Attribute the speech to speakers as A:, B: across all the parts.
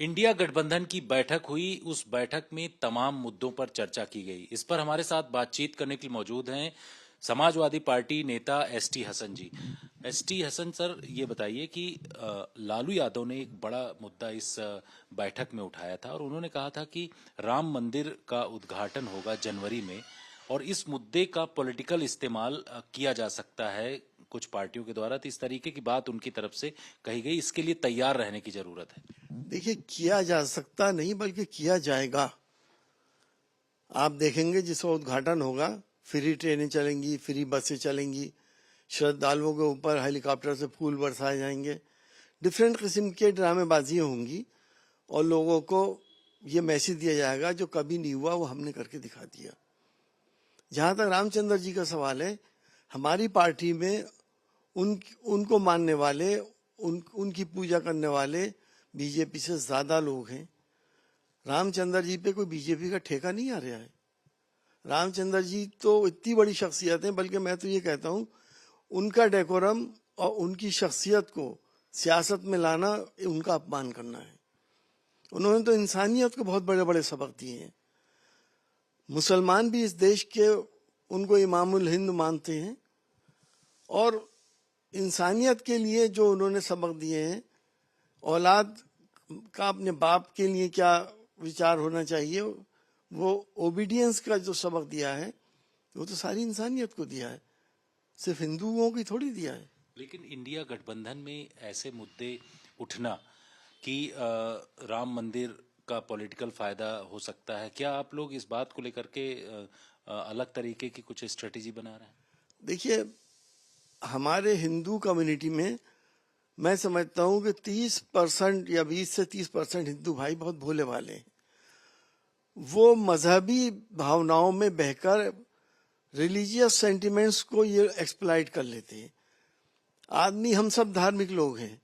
A: India गठबंधन की बैठक हुई। उस बैठक में तमाम मुद्दों पर चर्चा की गई। इस पर हमारे साथ बातचीत करने के लिए मौजूद हैं समाजवादी पार्टी नेता एसटी हसन जी। एसटी हसन सर, ये बताइए कि लालू यादव ने एक बड़ा मुद्दा इस बैठक में उठाया था और उन्होंने कहा था कि राम मंदिर का उद्घाटन होगा जनवरी में और इस मुद्दे का पॉलिटिकल इस्तेमाल किया जा सकता है कुछ पार्टियों के द्वारा। तो इस तरीके की बात उनकी तरफ से कही गई। इसके लिए तैयार रहने की जरूरत है।
B: देखिए, किया जा सकता नहीं बल्कि किया जाएगा। आप देखेंगे जिसका उद्घाटन होगा, फ्री ट्रेनें चलेंगी, फ्री बसें चलेंगी, श्रद्धालुओं के ऊपर हेलीकॉप्टर से फूल बरसाए जाएंगे, डिफरेंट किस्म के ड्रामेबाजियां होंगी और लोगों को ये मैसेज दिया जाएगा जो कभी नहीं हुआ वो हमने करके दिखा दिया। जहां तक रामचंद्र जी का सवाल है, हमारी पार्टी में उनको मानने वाले, उनकी पूजा करने वाले बीजेपी से ज्यादा लोग हैं। रामचंद्र जी पे कोई बीजेपी का ठेका नहीं आ रहा है। रामचंद्र जी तो इतनी बड़ी शख्सियत है, बल्कि मैं तो ये कहता हूँ उनका डेकोरम और उनकी शख्सियत को सियासत में लाना उनका अपमान करना है। उन्होंने तो इंसानियत को बहुत बड़े बड़े सबक दिए हैं। मुसलमान भी इस देश के उनको इमामुल हिंद मानते हैं और इंसानियत के लिए जो उन्होंने सबक दिए हैं, औलाद का अपने बाप के लिए क्या विचार होना चाहिए, वो ओबीडियंस का जो सबक दिया है वो तो सारी इंसानियत को दिया है, सिर्फ हिंदुओं की थोड़ी दिया है।
A: लेकिन इंडिया गठबंधन में ऐसे मुद्दे उठना कि राम मंदिर का पॉलिटिकल फायदा हो सकता है, क्या आप लोग इस बात को लेकर के अलग तरीके की कुछ स्ट्रेटेजी बना रहे हैं?
B: देखिए, हमारे हिंदू कम्युनिटी में मैं समझता हूँ कि 30% या 20 से 30% हिंदू भाई बहुत भोले वाले हैं। वो मजहबी भावनाओं में बहकर रिलीजियस सेंटिमेंट्स को ये एक्सप्लॉइट कर लेते हैं। आदमी, हम सब धार्मिक लोग हैं।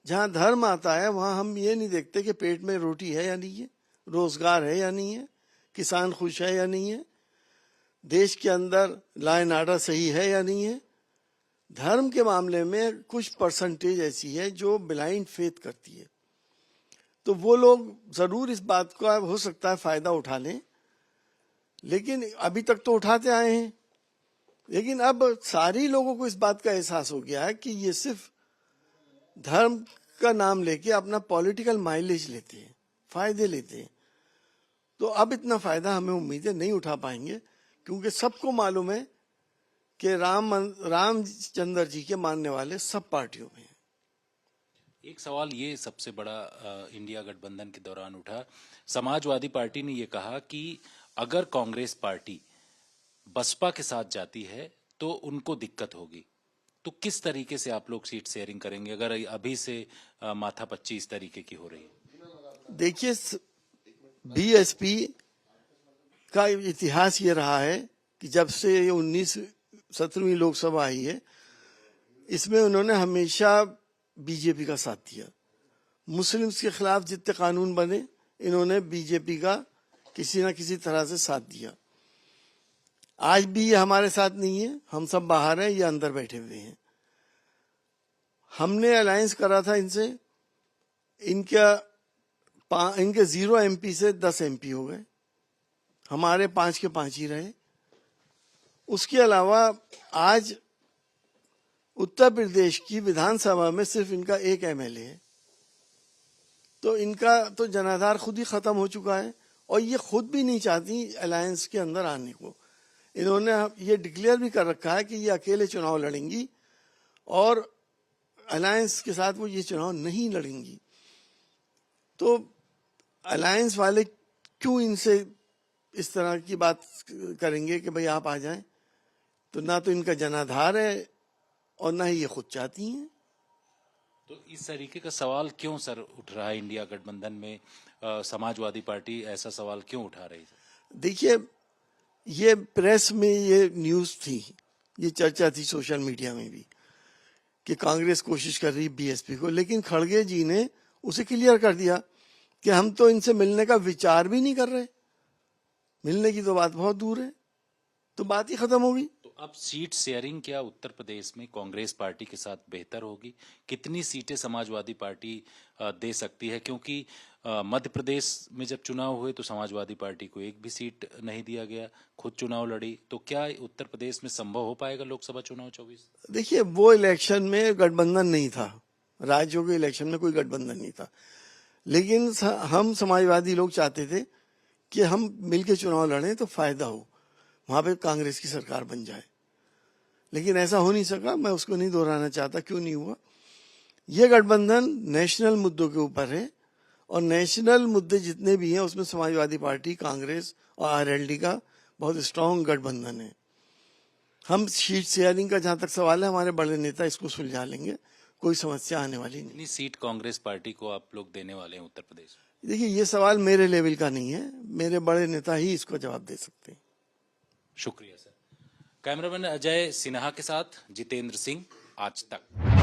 B: जहाँ धर्म आता है वहाँ हम ये नहीं देखते कि पेट में रोटी है या नहीं है, रोजगार है या नहीं है, किसान खुश है या नहीं है, देश के अंदर लॉ एंड ऑर्डर सही है या नहीं है। धर्म के मामले में कुछ परसेंटेज ऐसी है जो ब्लाइंड फेथ करती है। तो वो लोग जरूर इस बात का हो सकता है फायदा उठा लें, लेकिन अभी तक तो उठाते आए हैं। लेकिन अब सारी लोगों को इस बात का एहसास हो गया है कि ये सिर्फ धर्म का नाम लेके अपना पॉलिटिकल माइलेज लेते हैं, फायदे लेते हैं। तो अब इतना फायदा हमें उम्मीदें नहीं उठा पाएंगे, क्योंकि सबको मालूम है कि रामचंद्र जी के मानने वाले सब पार्टियों में हैं।
A: एक सवाल ये सबसे बड़ा इंडिया गठबंधन के दौरान उठा। समाजवादी पार्टी ने ये कहा कि अगर कांग्रेस पार्टी बसपा के साथ जाती है तो उनको दिक्कत होगी। तो किस तरीके से आप लोग सीट शेयरिंग करेंगे अगर अभी से माथापच्ची इस तरीके की हो रही है?
B: देखिए, बीएसपी का इतिहास ये रहा है कि जब से ये 17वीं लोकसभा आई है, इसमें उन्होंने हमेशा बीजेपी का साथ दिया। मुस्लिम्स के खिलाफ जितने कानून बने, इन्होंने बीजेपी का किसी ना किसी तरह से साथ दिया। आज भी ये हमारे साथ नहीं है, हम सब बाहर हैं, ये अंदर बैठे हुए हैं। हमने अलायंस करा था इनसे, इनके 0 एमपी से 10 एमपी हो गए, हमारे 5 के 5 ही रहे। उसके अलावा आज उत्तर प्रदेश की विधानसभा में सिर्फ इनका 1 एमएलए है। तो इनका तो जनाधार खुद ही खत्म हो चुका है और ये खुद भी नहीं चाहती अलायंस के अंदर आने को। इन्होंने ये डिक्लेयर भी कर रखा है कि ये अकेले चुनाव लड़ेंगी और अलायंस के साथ वो ये चुनाव नहीं लड़ेंगी। तो अलायंस वाले क्यों इनसे इस तरह की बात करेंगे कि भाई आप आ जाएं? तो ना तो इनका जनाधार है और ना ही ये खुद चाहती हैं।
A: तो इस तरीके का सवाल क्यों सर उठ रहा है इंडिया गठबंधन में? समाजवादी पार्टी ऐसा सवाल क्यों उठा रही है?
B: देखिए, ये प्रेस में ये न्यूज थी, ये चर्चा थी सोशल मीडिया में भी कि कांग्रेस कोशिश कर रही बीएसपी को, लेकिन खड़गे जी ने उसे क्लियर कर दिया कि हम तो इनसे मिलने का विचार भी नहीं कर रहे। मिलने की तो बात बहुत दूर है, तो बात ही खत्म होगी।
A: तो अब सीट शेयरिंग क्या उत्तर प्रदेश में कांग्रेस पार्टी के साथ बेहतर होगी? कितनी सीटें समाजवादी पार्टी दे सकती है? क्योंकि मध्य प्रदेश में जब चुनाव हुए तो समाजवादी पार्टी को एक भी सीट नहीं दिया गया, खुद चुनाव लड़ी। तो क्या उत्तर प्रदेश में संभव हो पाएगा लोकसभा चुनाव 24?
B: देखिए, वो इलेक्शन में गठबंधन नहीं था, राज्यों के इलेक्शन में कोई गठबंधन नहीं था, लेकिन हम समाजवादी लोग चाहते थे कि हम मिलके चुनाव लड़ें तो फायदा हो, वहां पे कांग्रेस की सरकार बन जाए। लेकिन ऐसा हो नहीं सका, मैं उसको नहीं दोहराना चाहता क्यों नहीं हुआ। ये गठबंधन नेशनल मुद्दों के ऊपर है, और नेशनल मुद्दे जितने भी हैं उसमें समाजवादी पार्टी, कांग्रेस और आरएलडी का बहुत स्ट्रांग गठबंधन है। हम सीट शेयरिंग का जहां तक सवाल है, हमारे बड़े नेता इसको सुलझा लेंगे, कोई समस्या आने वाली नहीं।
A: कितनी सीट कांग्रेस पार्टी को आप लोग देने वाले हैं उत्तर प्रदेश में?
B: देखिए, ये सवाल मेरे लेवल का नहीं है, मेरे बड़े नेता ही इसको जवाब दे सकते हैं।
A: शुक्रिया सर। कैमरामैन अजय सिन्हा के साथ जितेंद्र सिंह, आज तक।